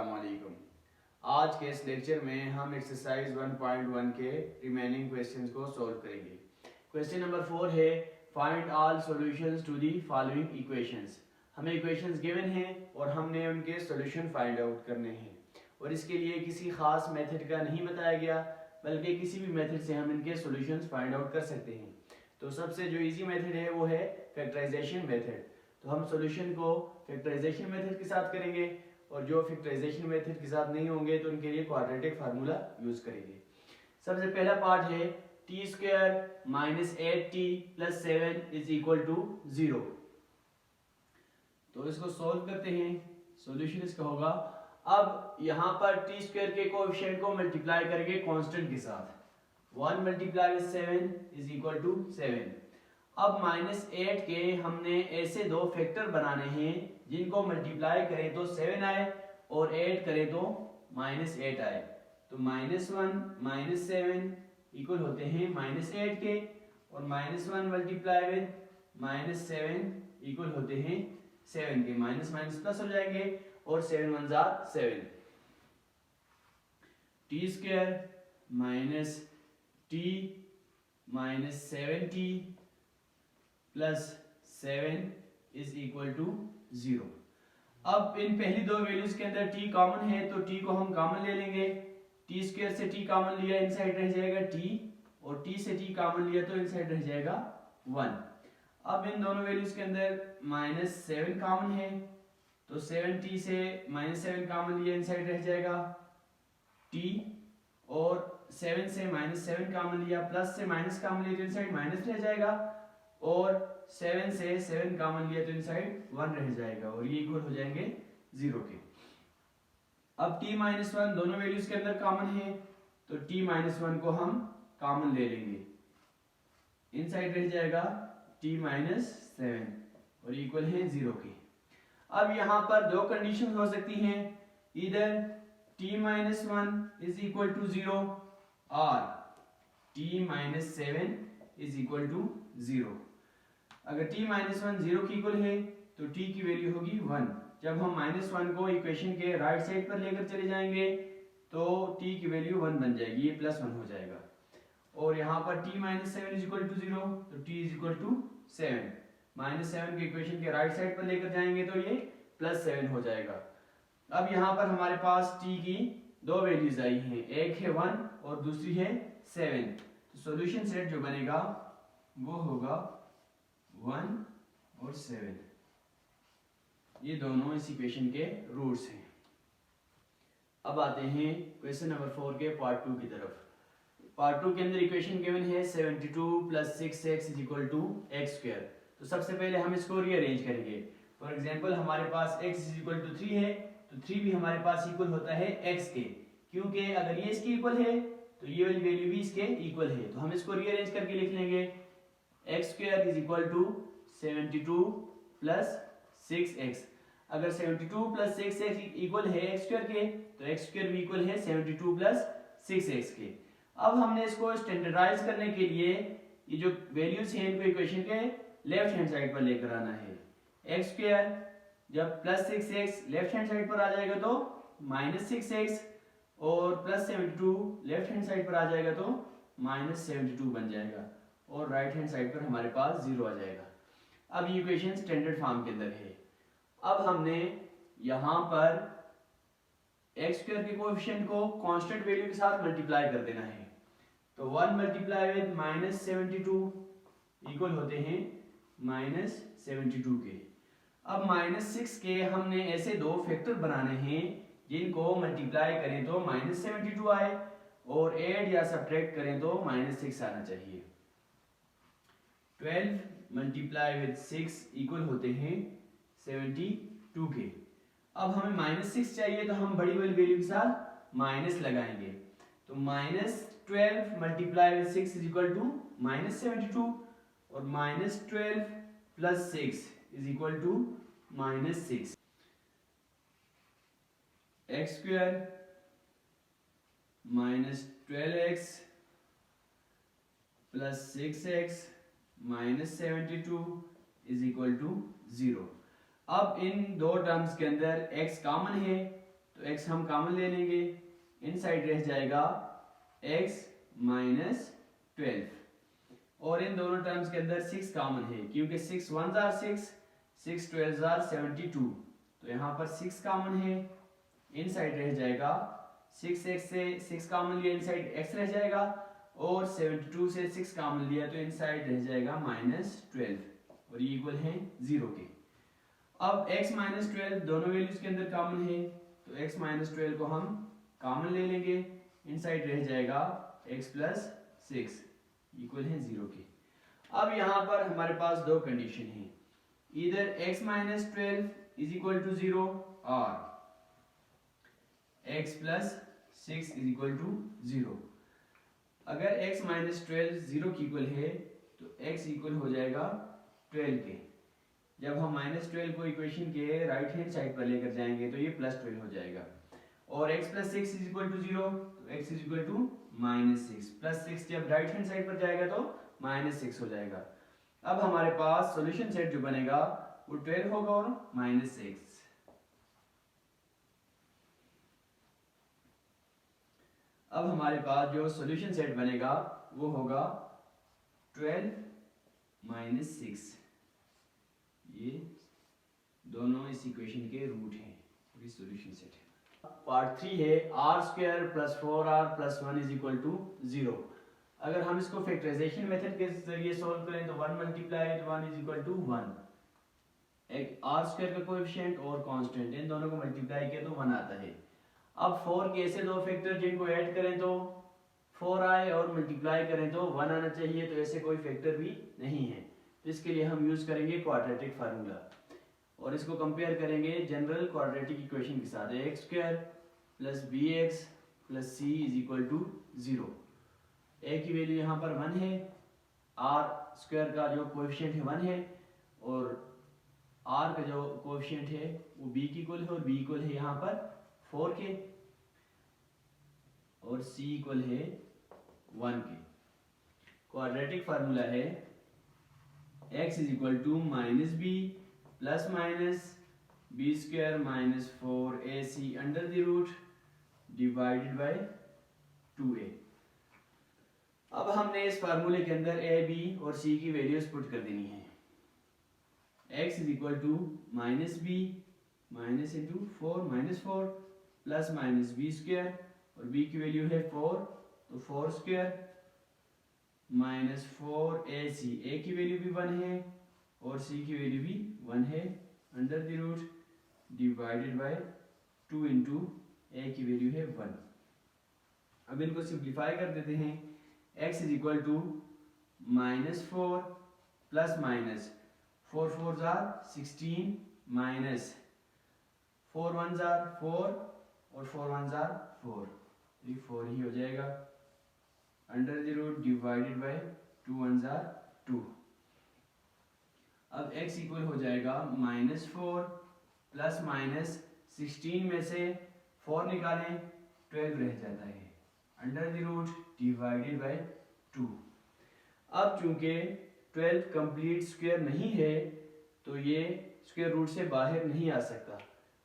अस्सलाम वालेकुम। आज के इस लेक्चर में हम एक्सरसाइज 1.1 के रिमेनिंग क्वेश्चंस को सॉल्व करेंगे। क्वेश्चन नंबर 4 है find all solutions to the following equations. हमें इक्वेशंस गिवन हैं और हमने उनके सॉल्यूशन फाइंड आउट करने हैं और इसके लिए किसी खास मेथड का नहीं बताया गया, बल्कि किसी भी मेथड से हम इनके सॉल्यूशंस फाइंड आउट कर सकते हैं। तो सबसे जो इजी मेथड है वो है फैक्टराइजेशन मेथड। तो हम सॉल्यूशन को फैक्टराइजेशन मेथड के साथ करेंगे और जो फैक्टराइजेशन मेथड के साथ नहीं होंगे तो उनके लिए क्वाड्रेटिक फार्मूला यूज करेंगे। सबसे पहला पार्ट है T square minus 8t plus 7 is equal to 0। तो इसको सॉल्व करते हैं। सॉल्यूशन इसका होगा, अब यहाँ पर टी स्क्वायर के कोएफिशिएंट को मल्टीप्लाई करेंगे कांस्टेंट के साथ। 1 multiply with 7 is equal to 7। अब -8 के हमने ऐसे दो फैक्टर बनाने हैं जिनको मल्टीप्लाई करें तो 7 आए और ऐड करें तो -8 आए। तो -1 -7 इक्वल होते हैं -8 के, और -1 मल्टीप्लाई विद -7 इक्वल होते हैं 7 के। माइनस माइनस प्लस हो जाएंगे और 7 1 जार 7। T square minus T minus 7t plus 7 is equal to 0। अब इन पहली दो वैल्यूज के अंदर t कॉमन है तो t को हम कॉमन ले लेंगे। टी स्क्वायर से t कॉमन लिया, इनसाइड रह जाएगा t, और t से t कॉमन लिया तो इनसाइड रह जाएगा 1। अब इन दोनों वैल्यूज के अंदर -7 कॉमन है तो 7t से -7 कॉमन लिया, इनसाइड रह जाएगा t, और 7 से -7 कॉमन लिया, प्लस से माइनस कॉमन लिया तो इनसाइड माइनस रह जाएगा, और 7 से 7 कॉमन लिया तो इनसाइड 1 रह जाएगा, और ये इक्वल हो जाएंगे 0 के। अब t माइनस 1 दोनों वैल्यूज के अंदर कॉमन है तो t माइनस 1 को हम कॉमन ले लेंगे, इनसाइड रह जाएगा t माइनस 7 और इक्वल है 0 के। अब यहाँ पर दो कंडीशन हो सकती हैं, इधर t minus 1 is equal to 0 और t minus 7 is equal to 0। अगर t माइनस 1 0 की इक्वल है तो t की वैल्यू होगी 1। जब हम -1 को इक्वेशन के राइट साइड पर लेकर चले जाएंगे तो t की वैल्यू 1 बन जाएगी, ये +1 हो जाएगा। और यहाँ पर t minus 7 is equal to 0 तो t इज इक्वल टू 7। -7 के इक्वेशन के राइट साइड पर लेकर जाएंगे तो ये +7 हो जाएगा। अब यहाँ पर हमारे पास t की दो वैल्यूज आई हैं, एक है 1 और दूसरी है 7। तो सॉल्यूशन सेट जो बनेगा वो होगा 1 और 7। ये दोनों इस इक्वेशन के रूट्स हैं। अब आते हैं क्वेश्चन नंबर 4 के पार्ट 2 की तरफ। पार्ट 2 के अंदर इक्वेशन गिवन है 72 plus 6x is equal to X square. तो सबसे पहले हम इसको रीअरेंज करेंगे। फॉर एग्जांपल हमारे पास x इज इक्वल टू 3 है तो 3 भी हमारे पास इक्वल होता है x के, क्योंकि अगर ये इसके इक्वल है तो ये वाली वैल्यू भी इसके इक्वल है। तो हम इसको रीअरेंज करके लिख लेंगे X square is equal to 72 plus 6x। अगर 72 प्लस 6x इक्वल है एक्स स्क्वायर के तो एक्स स्क्वायर भी इक्वल है 72 प्लस 6x के। अब हमने इसको स्टैंडर्डाइज करने के लिए ये जो वैल्यूज हैं इनको इक्वेशन के लेफ्ट हैंड साइड पर लेकर आना है। एक्स स्क्वायर जब plus 6x left hand side पर आ जाएगा तो -6x, और प्लस 72 लेफ्ट हैंड साइड पर आ जाएगा तो -72 बन जाएगा, और राइट हैंड साइड पर हमारे पास 0 आ जाएगा। अब ये इक्वेशन स्टैंडर्ड फॉर्म के अंदर है। अब हमने यहाँ पर एक्स स्क्वायर के कोएफिशिएंट को कांस्टेंट वैल्यू के साथ मल्टीप्लाई कर देना है। तो 1 मल्टीप्लाई विद -72 इक्वल होते हैं -72 के। अब -6 के हमने ऐसे दो फैक्टर बनाने हैं जिनको मल्टीप्लाई करें तो -72 आए, और ऐड या सब्ट्रैक्ट करें तो -6 आना चाहिए। 12 मल्टीप्लाई विद 6 इक्वल होते हैं 72 के। अब हमें -6 चाहिए तो हम बड़ी वाली वैल्यू के साथ माइनस लगाएंगे। तो -12 multiply with 6 is equal to -72, और -12 plus 6 is equal to -6। X square -12x plus 6x -72 is equal to 0। अब इन दो टर्म्स के अंदर x कॉमन है तो x हम कॉमन ले लेंगे, इनसाइड रह जाएगा x माइनस 12 और इन दोनों टर्म्स के अंदर 6 कॉमन है क्योंकि 6 1 जार 6, 6 12 जार 72, तो यहाँ पर 6 कॉमन है, इनसाइड रह जाएगा 6x से 6 कॉमन लिया इनसाइड x रह जाएगा और 72 से 6 कॉमन लिया तो इनसाइड रह जाएगा -12 और ये इक्वल है 0 के। अब x माइनस 12 दोनों वैल्यूज के अंदर कॉमन है तो x माइनस 12 को हम कॉमन ले लेंगे, इनसाइड रह जाएगा x प्लस 6 इक्वल है 0 के। अब यहाँ पर हमारे पास दो कंडीशन है, इधर x minus 12 is equal to 0 और x plus 6 is equal to 0। अगर x माइनस 12 0 की इक्वल है तो x इक्वल हो जाएगा 12 के। जब हम -12 को इक्वेशन के राइट हैंड साइड पर लेकर जाएंगे तो ये +12 हो जाएगा और x plus 6 is equal to 0 तो x is equal to -6 plus 6 जब राइट हैंड साइड पर जाएगा तो -6 हो जाएगा। अब हमारे पास सॉल्यूशन सेट जो बनेगा वो 12 होगा और -6। अब हमारे पास जो सॉल्यूशन सेट बनेगा वो होगा 12 -6, ये दोनों इस इक्वेशन के रूट हैं और ये सॉल्यूशन सेट है। पार्ट 3 है r² + 4r + 1 = 0। अगर हम इसको फैक्टराइजेशन मेथड के जरिए सॉल्व करें तो 1 × 1 = 1। एक r² का कोएफिशिएंट और कांस्टेंट इन दोनों को मल्टीप्लाई किया तो 1 आता है। अब 4 के ऐसे दो फैक्टर जिनको ऐड करें तो 4 आए और मल्टीप्लाई करें तो 1 आना चाहिए, तो ऐसे कोई फैक्टर भी नहीं है, तो इसके लिए हम यूज करेंगे क्वाड्रेटिक फार्मूला और इसको कंपेयर करेंगे जनरल क्वाड्रेटिक इक्वेशन के साथ। x² + bx + c = 0। a की वैल्यू यहाँ पर 1 है, r² का जो कोएफिशिएंट है 1 है और r का जो कोएफिशिएंट है वो b की इक्वल है और b इक्वल है यहाँ पर 4 के और c इक्वल है 1 के। क्वाड्रेटिक फार्मूला है x = -b + b² - 4ac √² 2a। अब हमने इस फार्मूले के अंदर a, b और c की वैल्यूज पुट कर देनी है। x = -b - 4 - 4 + b² और b की वैल्यू है 4 तो 4² - 4ac, a की वैल्यू भी 1 है और c की वैल्यू भी 1 है √² 2 × a की वैल्यू है 1। अब इनको सिंप्लीफाई कर देते हैं। x = -4 + 4 4 जार 16 -4 1 जार 4 और 4 1 जार 4, ये 4 ही हो जाएगा √² 2 1 जार 2। अब x इक्वल हो जाएगा -4 + -16 में से 4 निकालें 12 रह जाता है √² 2। अब चूंकि 12 कंप्लीट स्क्वायर नहीं है तो ये स्क्वायर रूट से बाहर नहीं आ सकता,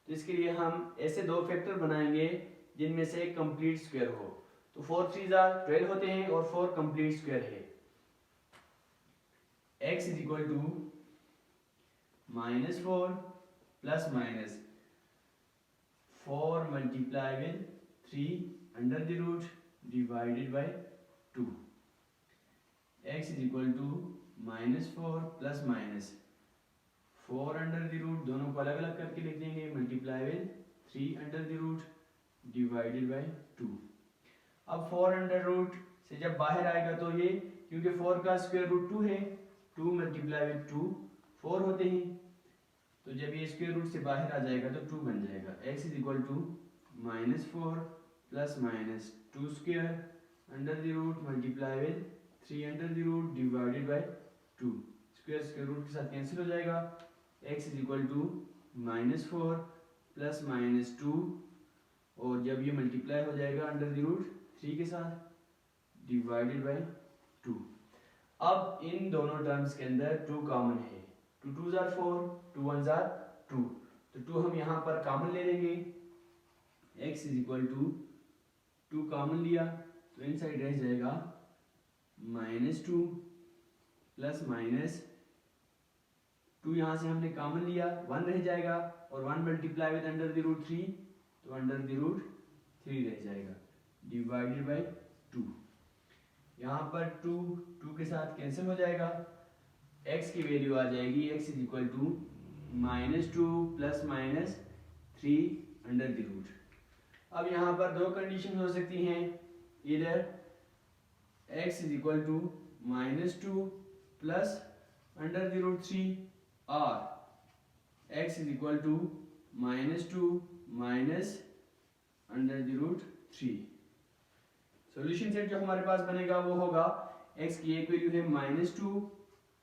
तो इसके लिए हम ऐसे दो फैक्टर बनाएंगे जिनमें से एक कंप्लीट स्क्वायर हो। तो 4 3 12 होते हैं और 4 कंप्लीट स्क्वायर है। x = -4 + -4 × 3 √² 2। x = -4 + -4 दोनों को अलग अलग करके लिख देंगे ×3 √² 2। अब 4 से जब बाहर आएगा तो ये क्योंकि 4 का स्क्वायर रूट 2 है, 2 × 2 4 होते हैं, तो जब ये स्क्वायर रूट से बाहर आ जाएगा तो 2 बन जाएगा। x = -4 + -2² √3 √² 2। स्क्वायर रूट के साथ कैंसिल हो जाएगा। x = -4 + -2 और जब ये मल्टीप्लाई हो जाएगा √3 के साथ ÷ 2। अब इन दोनों टर्म्स के अंदर 2 कॉमन है, 2 2 जार 4, 2 1 जार 2, तो 2 हम यहाँ पर कॉमन ले लेंगे, x is equal to 2 common लिया तो इन साइड रह जाएगा -2 प्लस -2, यहाँ से हमने कॉमन लिया 1 रह जाएगा और 1 मल्टीप्लाई विद √3 तो √3 रह जाएगा डिवाइडेड बाय 2। यहाँ पर 2 के साथ कैंसिल हो जाएगा, x की वैल्यू आ जाएगी x is equal to -2 plus -3 √। अब यहाँ पर दो कंडीशन हो सकती हैं, इधर x is equal to -2 plus √3 और x is equal to -2 minus √3। Solution set जो हमारे पास बनेगा वो होगा x की एक वैल्यू है -2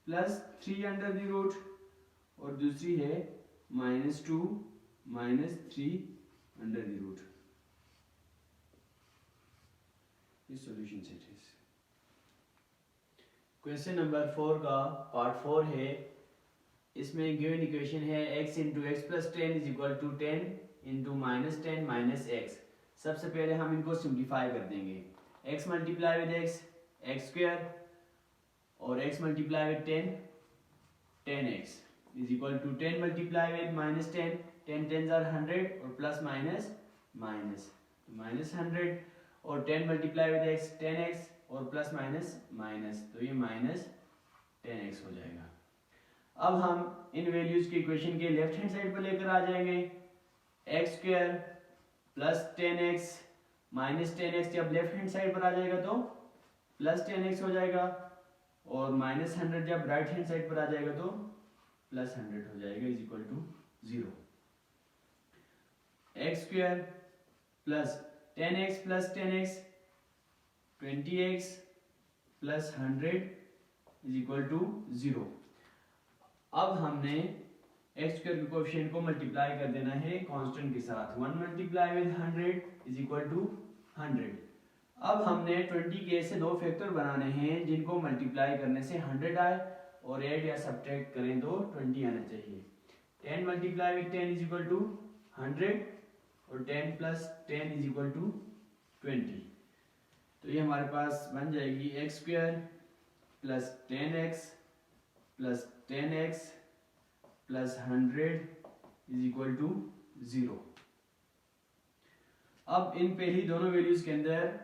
प्लस 3 और दूसरी है -2 माइनस 3 ये सॉल्यूशन सेट है। क्वेश्चन नंबर 4 का पार्ट 4 है। इसमें गिवन इक्वेशन है x into x plus 10 is equal to 10 into -10 minus x. सबसे पहले हम इनको सिंप्लीफाई कर देंगे, x multiply with x square और x multiply with 10x is equal to 10 multiply with -10, 10 10 are 100 और प्लस माइनस -100 और 10 मल्टीप्लाई विद x 10x और प्लस माइनस तो ये -10x हो जाएगा। अब हम इन वैल्यूज की इक्वेशन के लेफ्ट हैंड साइड पर लेकर आ जाएंगे, x square plus 10x minus 10x जब लेफ्ट हैंड साइड पर आ जाएगा तो प्लस 10x हो जाएगा और -100 जब राइट हैंड साइड पर आ जाएगा तो प्लस 100 हो जाएगा is equal to 0। X square plus 10x plus 10x 20x plus 100 is equal to 0। अब हमने एक्स स्क्वायर के कोएफिशिएंट को मल्टीप्लाई कर देना है कांस्टेंट के साथ, 1 multiply with 100 is equal to 100। अब हमने 20 के से दो फैक्टर बनाने हैं जिनको मल्टीप्लाई करने से 100 आए और ऐड या सब्ट्रैक्ट करें तो 20 आना चाहिए। 10 multiply with 10 is equal to 100 और 10 प्लस 10 इज इक्वल टू 20। तो ये हमारे पास बन जाएगी x square plus 10x plus 10x plus 100 is equal to 0। अब इन पहली दोनों वैल्यूज के अंदर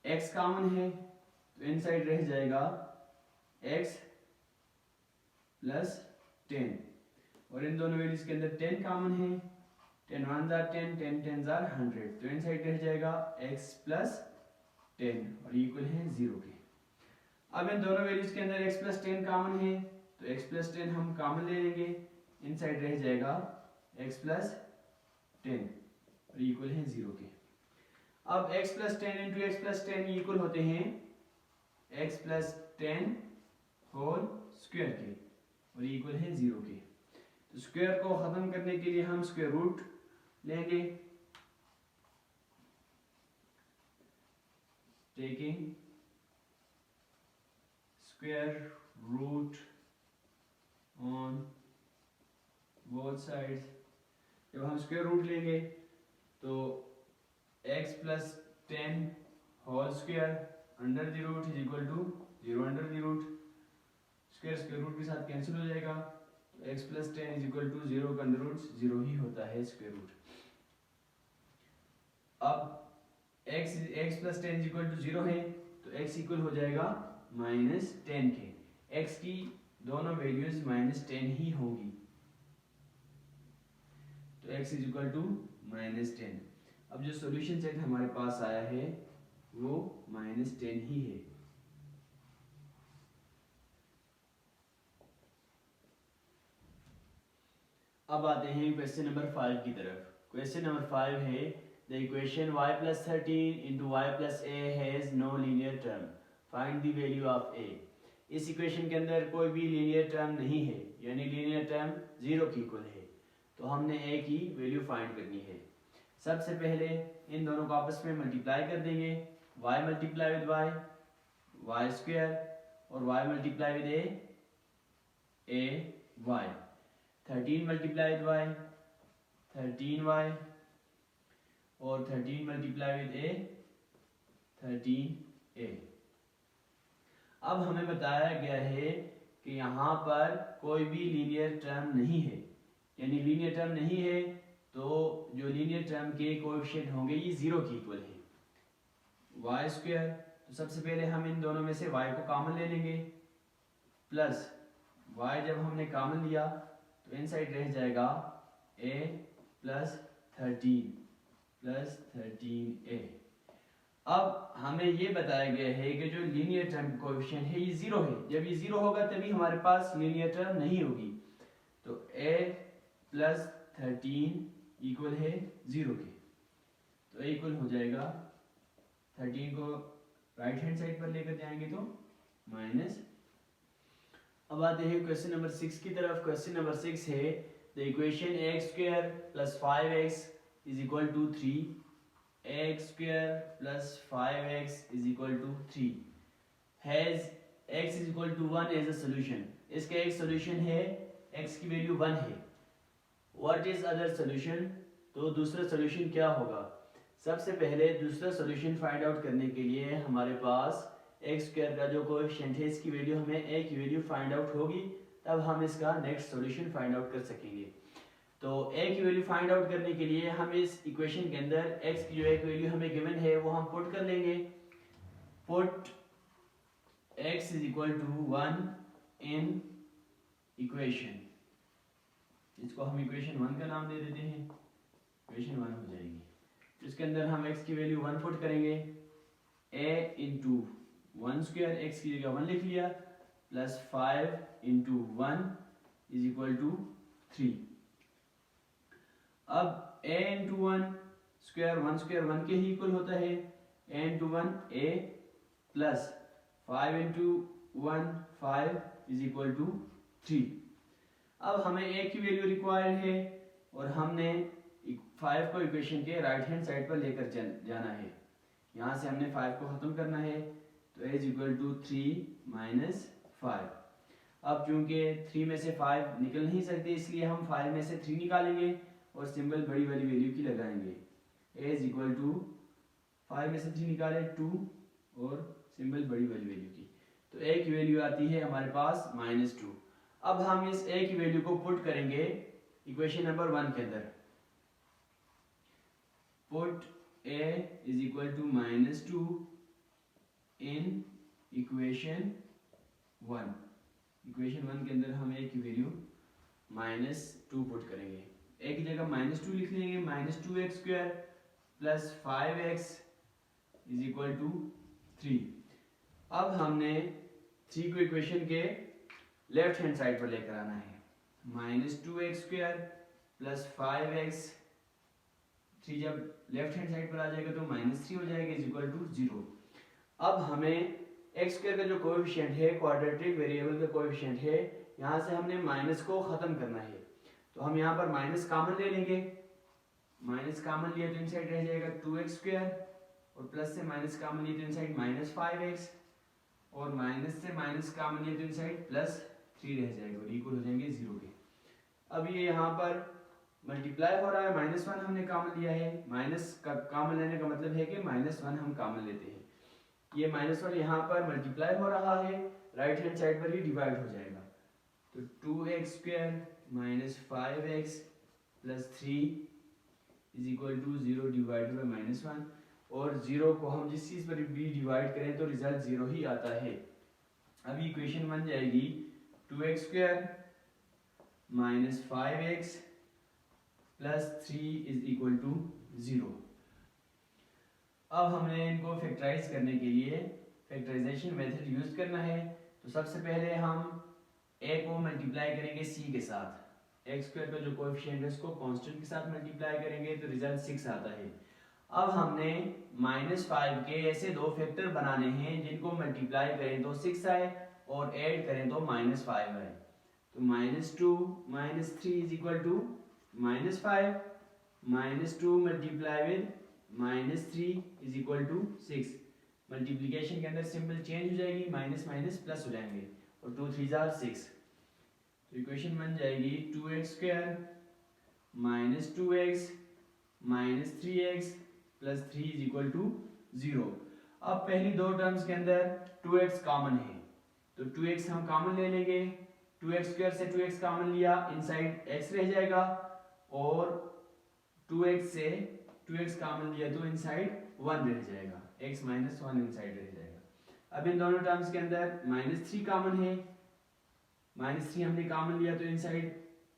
x कॉमन है तो इन साइड रह जाएगा x प्लस 10 और इन दोनों वैल्यूज के अंदर 10 कॉमन है, 10 1 आर 10, 10 10 आर 100 तो इन साइड रह जाएगा x प्लस 10 और इक्वल है 0 के। अब इन दोनों वैल्यूज के अंदर x प्लस 10 कॉमन है तो x प्लस 10 हम कॉमन ले लेंगे, इन साइड रह जाएगा x प्लस 10 और इक्वल है 0 के। अब x plus 10 into x plus 10 equal होते हैं x प्लस 10 होल स्क्वायर के और इक्वल है 0 के। तो स्क्वायर को खत्म करने के लिए हम स्क्वायर रूट लेंगे, taking square root on both sides. जब हम स्क्वायर रूट लेंगे तो x plus 10 whole square under the root is equal to 0 under the root, square root के साथ कैंसिल हो जाएगा तो x plus 10 is equal to 0 का अंडर रूट 0 ही होता है स्क्वायर रूट। अब x plus 10 is equal to 0 है तो x इक्वल हो जाएगा -10 के, x की दोनों वैल्यूज -10 ही होगी तो x इज इक्वल टू -10। अब जो सॉल्यूशन सेट हमारे पास आया है वो -10 ही है। अब आते हैं क्वेश्चन नंबर 5 की तरफ। क्वेश्चन नंबर 5 है the equation y plus 13 into y plus a has no linear term, find the value of a। इस इक्वेशन के अंदर कोई भी लीनियर टर्म नहीं है, यानी लीनियर टर्म 0 की इक्वल है, तो हमने a की वैल्यू फाइंड करनी है। सबसे पहले इन दोनों को आपस में मल्टीप्लाई कर देंगे, y multiply with y square और y multiply with a y, 13 multiply with y 13y और 13 मल्टीप्लाई विद a 13a। अब हमें बताया गया है कि यहाँ पर कोई भी लीनियर टर्म नहीं है, यानी लीनियर टर्म नहीं है तो जो लीनियर टर्म के कोएफिशिएंट होंगे ये 0 के इक्वल है। वाई स्क्वायर, तो सबसे पहले हम इन दोनों में से y को कॉमन ले लेंगे, प्लस y जब हमने कॉमन लिया तो इनसाइड रह जाएगा a प्लस 13 प्लस 13a। अब हमें ये बताया गया है कि जो लीनियर टर्म कोएफिशिएंट है ये 0 है, जब ये 0 होगा तभी हमारे पास लीनियर टर्म नहीं होगी। तो a प्लस 13 इक्वल है 0 के, तो a इक्वल हो जाएगा 13 को राइट हैंड साइड पर लेकर जाएंगे तो माइनस। अब आते हैं क्वेश्चन नंबर 6 की तरफ। क्वेश्चन नंबर 6 है the equation x square plus 5x is equal to 3, x square plus 5x is equal to 3 has x is equal to 1 as a solution. इसका एक सॉल्यूशन है, x की वैल्यू 1 है। What is other solution, तो दूसरा solution क्या होगा। सबसे पहले दूसरा सॉल्यूशन फाइंड आउट करने के लिए हमारे पास x स्क्वायर का जो कोएफिशिएंट है इसकी वैल्यू हमें a की वैल्यू फाइंड आउट होगी, तब हम इसका नेक्स्ट सॉल्यूशन फाइंड आउट कर सकेंगे। तो a की वैल्यू फाइंड आउट करने के लिए हम इस इक्वेशन के अंदर x की जो एक वैल्यू हमें गिवन है वो हम पुट कर लेंगे। Put x is equal to 1 in equation, इसको हम इक्वेशन 1 का नाम दे देते हैं, इक्वेशन 1 हो जाएगी। इसके अंदर हम x की वैल्यू 1 पुट करेंगे, a इंटू 1 स्क्वायर, x की जगह 1 लिख लिया, plus 5 into 1 is equal to 3। अब a इंटू 1 स्क्वायर 1 के ही इक्वल होता है, a into 1 a plus 5 into 1 5 is equal to 3। अब हमें a की वैल्यू रिक्वायर्ड है और हमने 5 को इक्वेशन के राइट हैंड साइड पर लेकर जाना है। यहाँ से हमने 5 को खत्म करना है, तो a is equal to 3 minus 5। अब चूंकि 3 में से 5 निकल नहीं सकते इसलिए हम 5 में से 3 निकालेंगे और सिंबल बड़ी वाली वैल्यू की लगाएंगे। a इज इक्वल टू 5 में से 3 निकाले 2 और सिंबल बड़ी वाली वैल्यू की, तो a की वैल्यू आती है हमारे पास -2। अब हम इस a की वैल्यू को पुट करेंगे इक्वेशन नंबर 1 के अंदर। Put a is equal to -2 in equation 1। Equation 1 के अंदर हम a की वैल्यू -2 पुट करेंगे। a की जगह -2 लिख लेंगे, -2x square plus 5x is equal to 3। अब हमने 3 को इक्वेशन के लेफ्ट हैंड साइड पर लेकर आना है, -2x स्क्वायर प्लस 5x, 3 जब लेफ्ट हैंड साइड पर आ जाएगा तो -3 हो जाएगा इज इक्वल टू 0। अब हमें x स्क्वायर का जो कोएफिशिएंट है, क्वाड्रेटिक वेरिएबल का कोएफिशिएंट है, यहाँ से हमने माइनस को खत्म करना है, तो हम यहाँ पर माइनस कॉमन ले लेंगे। माइनस कॉमन लिया तो इनसाइड रह जाएगा 2x स्क्वायर और प्लस से माइनस कॉमन लिया तो इनसाइड -5x और माइनस से माइनस कॉमन लिया तो इनसाइड +3 रह जाएगा और इक्वल हो जाएंगे 0 के। अब ये यहाँ पर मल्टीप्लाई हो रहा है, -1 हमने कॉमन लिया है, माइनस का कॉमन लेने का मतलब है कि -1 हम कॉमन लेते हैं। ये -1 यहाँ पर मल्टीप्लाई हो रहा है, राइट हैंड साइड पर ही डिवाइड हो जाएगा, तो 2x square -5x plus 3 is equal to 0 divided by -1, और 0 को हम जिस चीज़ पर भी डिवाइड करें तो रिजल्ट 0 ही आता है। अभी इक्वेशन बन जाएगी 2x square -5x plus 3 is equal to 0। अब हमने इनको फैक्टराइज करने के लिए फैक्टराइजेशन मेथड यूज करना है, तो सबसे पहले हम a को मल्टीप्लाई करेंगे c के साथ, x स्क्वायर का जो कोएफिशिएंट है उसको कांस्टेंट के साथ मल्टीप्लाई करेंगे तो रिजल्ट 6 आता है। अब हमने -5 के ऐसे दो फैक्टर बनाने हैं जिनको मल्टीप्लाई करें तो 6 आए और ऐड करें तो -5 आए, तो -2 -3 is equal to -5, -2 multiply with -3 is equal to 6। Multiplication के अंदर सिंबल चेंज हो जाएगी, माइनस माइनस प्लस हो जाएंगे और 2 3 जार 6, तो इक्वेशन बन जाएगी 2x square -2x -3x plus 3 is equal to 0। अब पहली दो टर्म्स के अंदर 2x कॉमन है, तो 2x हम कॉमन ले लेंगे। 2x स्क्वायर से 2x कॉमन लिया, इनसाइड x रह जाएगा, और 2x से 2x कॉमन लिया तो इनसाइड 1 रह जाएगा, x माइनस 1 इनसाइड रह जाएगा। अब इन दोनों टर्म्स के अंदर -3 कॉमन है, -3 हमने कॉमन लिया तो इनसाइड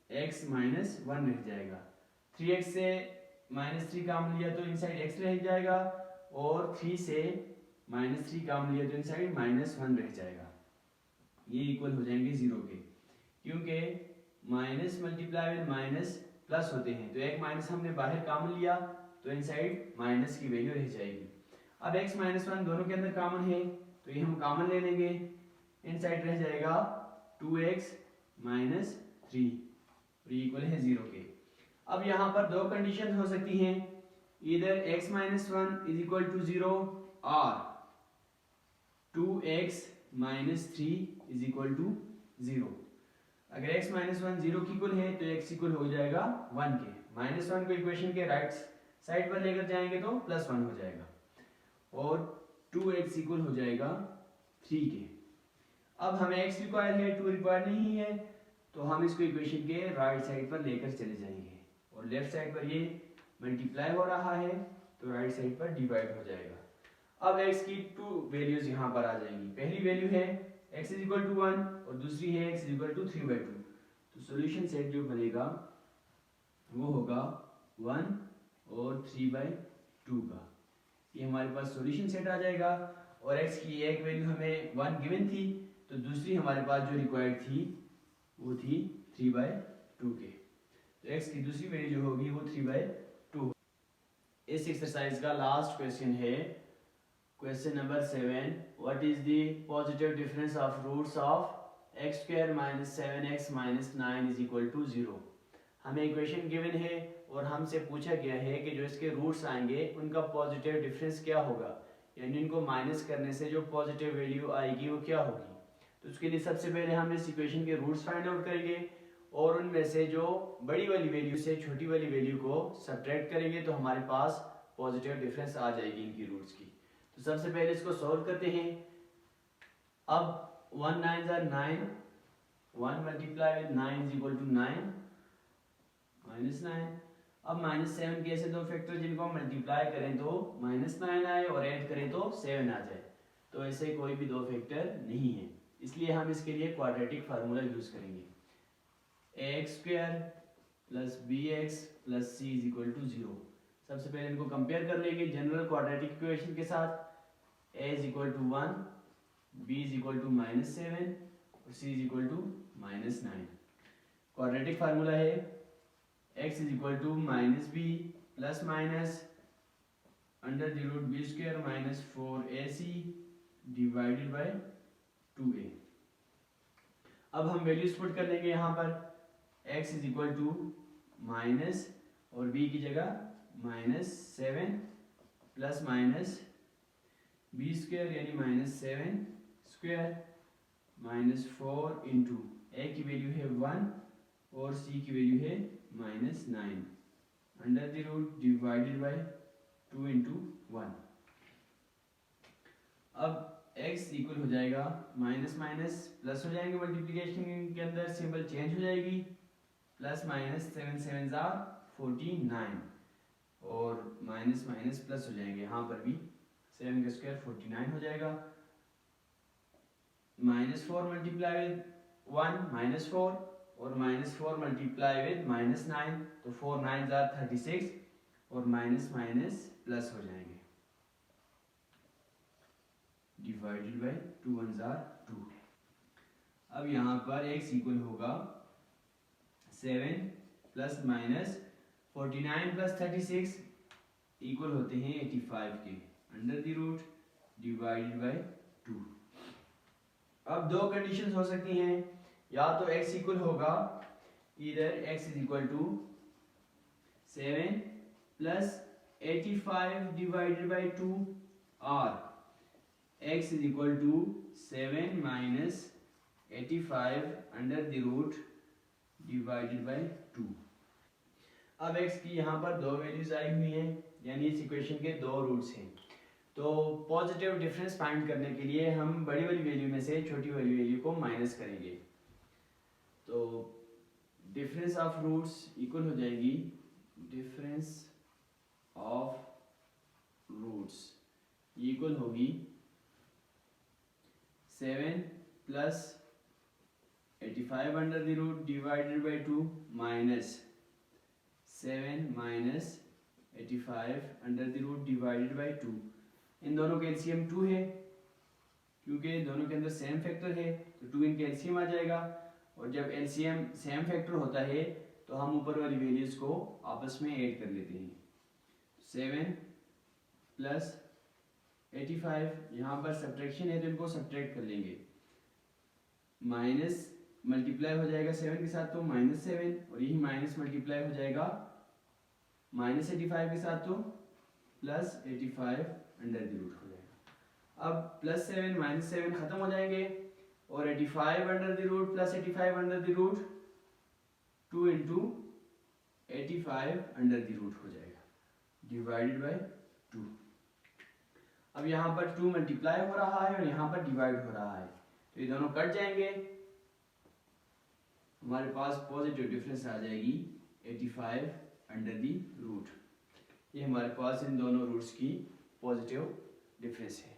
x माइनस 1 रह जाएगा। 3x से -3 कॉमन लिया तो इनसाइड x रह जाएगा, और 3 से -3 कॉमन लिया तो इनसाइड -1 रह जाएगा। ये इक्वल हो जाएंगे 0 के, क्योंकि minus multiply with minus plus होते हैं, तो एक माइनस हमने बाहर कॉमन लिया तो इनसाइड माइनस की वैल्यू रह जाएगी। अब x -1 दोनों के अंदर कॉमन है, तो ये हम कॉमन ले लेंगे, इनसाइड रह जाएगा 2x - 3, और इक्वल है 0 के। अब यहाँ पर दो कंडीशन हो सकती हैं, इधर x - 1 इज इक्वल टू 0 और 2x - 3 इज इक्वल टू 0। अगर x - 1 0 की इक्वल है तो x इक्वल हो जाएगा 1 के। -1 को इक्वेशन के राइट साइड पर लेकर जाएंगे तो +1 हो जाएगा, और 2x इक्वल हो जाएगा 3 के। अब हमें x रिक्वायर है, 2 रिक्वायर नहीं है, तो हम इसको इक्वेशन के राइट साइड पर लेकर चले जाएंगे, और लेफ्ट साइड पर ये मल्टीप्लाई हो रहा है तो राइट साइड पर डिवाइड हो जाएगा। अब x की 2 वैल्यूज यहाँ पर आ जाएंगी। पहली वैल्यू है x इज इक्वल टू 1 और दूसरी है x इज इक्वल टू 3/2। तो सॉल्यूशन सेट जो बनेगा वो होगा 1 और 3/2 का। ये हमारे पास सॉल्यूशन सेट आ जाएगा, और x की एक वैल्यू हमें 1 गिवन थी, तो दूसरी हमारे पास जो रिक्वायर्ड थी वो थी 3/2 के। तो x की दूसरी वैल्यू जो होगी वो 3/2। इस एक्सरसाइज का लास्ट क्वेश्चन है question number 7। What is the positive difference of roots of x² - 7x - 9 is equal to 0। हमें इक्वेशन गिवन है और हमसे पूछा गया है कि जो इसके रूट्स आएंगे उनका पॉजिटिव डिफरेंस क्या होगा, यानी इनको माइनस करने से जो पॉजिटिव वैल्यू आएगी वो क्या होगी। तो उसके लिए सबसे पहले हम इस इक्वेशन के रूट्स फाइंड आउट करेंगे, और उनमें से जो बड़ी वाली वैल्यू से छोटी वाली वैल्यू को सब्ट्रैक्ट करेंगे तो हमारे पास पॉजिटिव डिफरेंस आ जाएगी इनकी रूट्स की। तो सबसे पहले इसको सॉल्व करते हैं। अब 1 9 are 9, 1 multiply with 9 is equal to 9 -9। अब -7 के ऐसे दो फैक्टर जिनको हम मल्टीप्लाई करें तो -9 आए और ऐड करें तो 7 आ जाए, तो ऐसे कोई भी दो फैक्टर नहीं है, इसलिए हम इसके लिए क्वाड्रेटिक फार्मूला यूज करेंगे। ax² + bx + c is equal to 0। सबसे पहले इनको कंपेयर कर लेंगे जनरल क्वाड्रेटिक इक्वेशन के साथ। a is equal to 1, b is equal to -7 और c is equal to -9। Quadratic formula है x is equal to -b plus minus √b² - 4ac divided by 2a। अब हम वैल्यूज पुट कर लेंगे यहाँ पर। x is equal to minus और b की जगह -7 प्लस माइनस b² यानी -7² -4 इंटू a की वैल्यू है 1 और c की वैल्यू है -9 √ डिवाइडेड बाय 2 इंटू 1। अब x इक्वल हो जाएगा माइनस माइनस प्लस हो जाएंगे, मल्टीप्लिकेशन के अंदर सिंबल चेंज हो जाएगी, प्लस माइनस 7 7 49 और माइनस माइनस प्लस हो जाएंगे, यहाँ पर भी 7 का स्क्वायर 49 हो जाएगा। -4 मल्टीप्लाई विद 1 -4 और -4 मल्टीप्लाई विद -9, तो 4 9 36 और माइनस माइनस प्लस हो जाएंगे, डिवाइडेड बाय 2 1 2। अब यहाँ पर x इक्वल होगा 7 प्लस माइनस 49 प्लस 36 इक्वल होते हैं 85 के, √ डिवाइडेड बाय 2। अब दो कंडीशंस हो सकती हैं, या तो x इक्वल होगा इधर x is equal to 7 plus 85 divided by 2 और x is equal to 7 minus 85 √ divided by 2। अब x की यहाँ पर दो वैल्यूज आई हुई हैं, यानी इस इक्वेशन के 2 रूट्स हैं। तो पॉजिटिव डिफरेंस फाइंड करने के लिए हम बड़ी वाली वैल्यू में से छोटी वाली वैल्यू को माइनस करेंगे। तो डिफरेंस ऑफ रूट्स इक्वल हो जाएगी डिफरेंस ऑफ रूट्स इक्वल होगी 7 plus 85 under the root divided by 2 minus 7 minus 85 under the root divided by 2। इन दोनों का एलसीएम 2 है, क्योंकि दोनों के अंदर सेम फैक्टर है तो 2 इनका एलसीएम आ जाएगा। और जब एलसीएम सेम फैक्टर होता है तो हम ऊपर वाली वैल्यूज को आपस में ऐड कर लेते हैं। 7 प्लस 85, यहाँ पर सब्ट्रैक्शन है तो इनको सब्ट्रैक्ट कर लेंगे। माइनस मल्टीप्लाई हो जाएगा 7 के साथ तो -7, और यही माइनस मल्टीप्लाई हो जाएगा -85 के साथ तो +85 अंडर द रूट हो जाएगा। अब +7 -7 खत्म हो जाएंगे और 85 under the root plus 85 under the root 2 into 85 under the root हो जाएगा डिवाइडेड बाय 2। अब यहाँ पर 2 मल्टीप्लाई हो रहा है और यहाँ पर डिवाइड हो रहा है तो ये दोनों कट जाएंगे, हमारे पास पॉजिटिव डिफरेंस आ जाएगी 85 अंडर द रूट। ये हमारे पास इन दोनों रूट्स की पॉजिटिव डिफरेंस है।